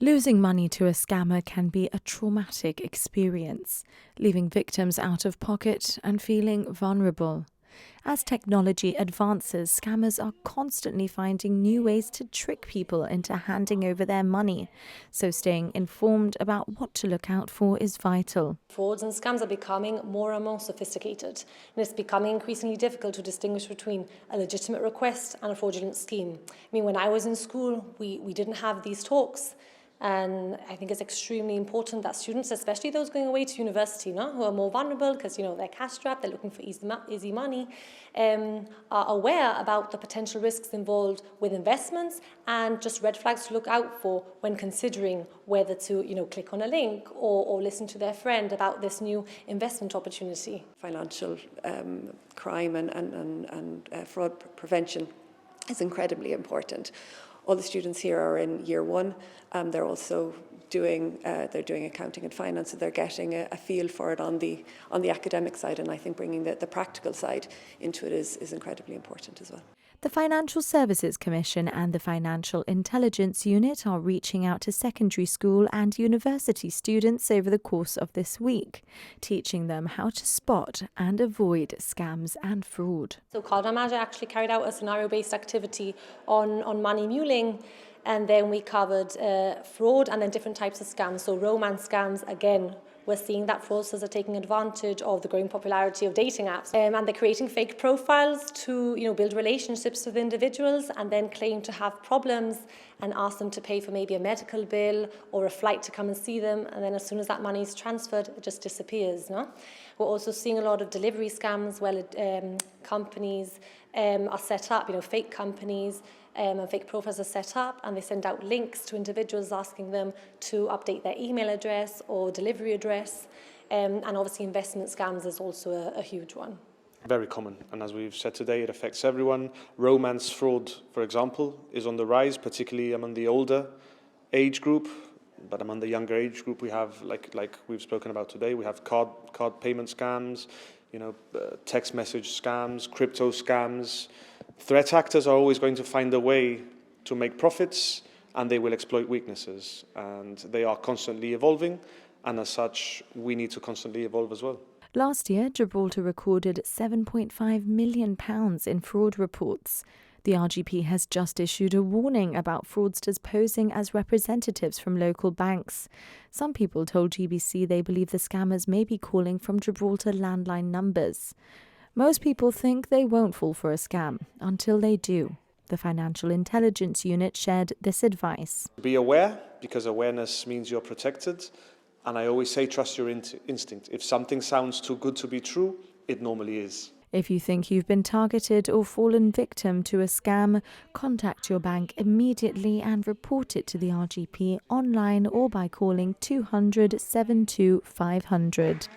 Losing money to a scammer can be a traumatic experience, leaving victims out of pocket and feeling vulnerable. As technology advances, scammers are constantly finding new ways to trick people into handing over their money, so staying informed about what to look out for is vital. Frauds and scams are becoming more and more sophisticated, and it's becoming increasingly difficult to distinguish between a legitimate request and a fraudulent scheme. I mean, when I was in school, we didn't have these talks. And I think it's extremely important that students, especially those going away to university, who are more vulnerable because, they're cash-strapped, they're looking for easy money, are aware about the potential risks involved with investments and just red flags to look out for when considering whether to, click on a link or listen to their friend about this new investment opportunity. Financial crime and fraud prevention is incredibly important. All the students here are in year one. They're also doing accounting and finance, so they're getting a feel for it on the academic side, and I think bringing the practical side into it is incredibly important as well. The Financial Services Commission and the Financial Intelligence Unit are reaching out to secondary school and university students over the course of this week, teaching them how to spot and avoid scams and fraud. So Card Manager actually carried out a scenario-based activity on money muling, and then we covered fraud and then different types of scams. So romance scams, again, we're seeing that fraudsters are taking advantage of the growing popularity of dating apps, and they're creating fake profiles to build relationships with individuals and then claim to have problems and ask them to pay for maybe a medical bill or a flight to come and see them, and then as soon as that money is transferred, it just disappears. We're also seeing a lot of delivery scams where companies are set up, fake companies, and fake profiles are set up, and they send out links to individuals asking them to update their email address or delivery address. And obviously investment scams is also a huge one. Very common, and as we've said today, it affects everyone. Romance fraud, for example, is on the rise, particularly among the older age group. But among the younger age group, we have, like we've spoken about today, we have card payment scams, text message scams, crypto scams. Threat actors are always going to find a way to make profits, and they will exploit weaknesses. And they are constantly evolving, and as such, we need to constantly evolve as well. Last year, Gibraltar recorded £7.5 million in fraud reports. The RGP has just issued a warning about fraudsters posing as representatives from local banks. Some people told GBC they believe the scammers may be calling from Gibraltar landline numbers. Most people think they won't fall for a scam until they do. The Financial Intelligence Unit shared this advice. Be aware, because awareness means you're protected. And I always say, trust your instinct. If something sounds too good to be true, it normally is. If you think you've been targeted or fallen victim to a scam, contact your bank immediately and report it to the RGP online or by calling 200 72 500.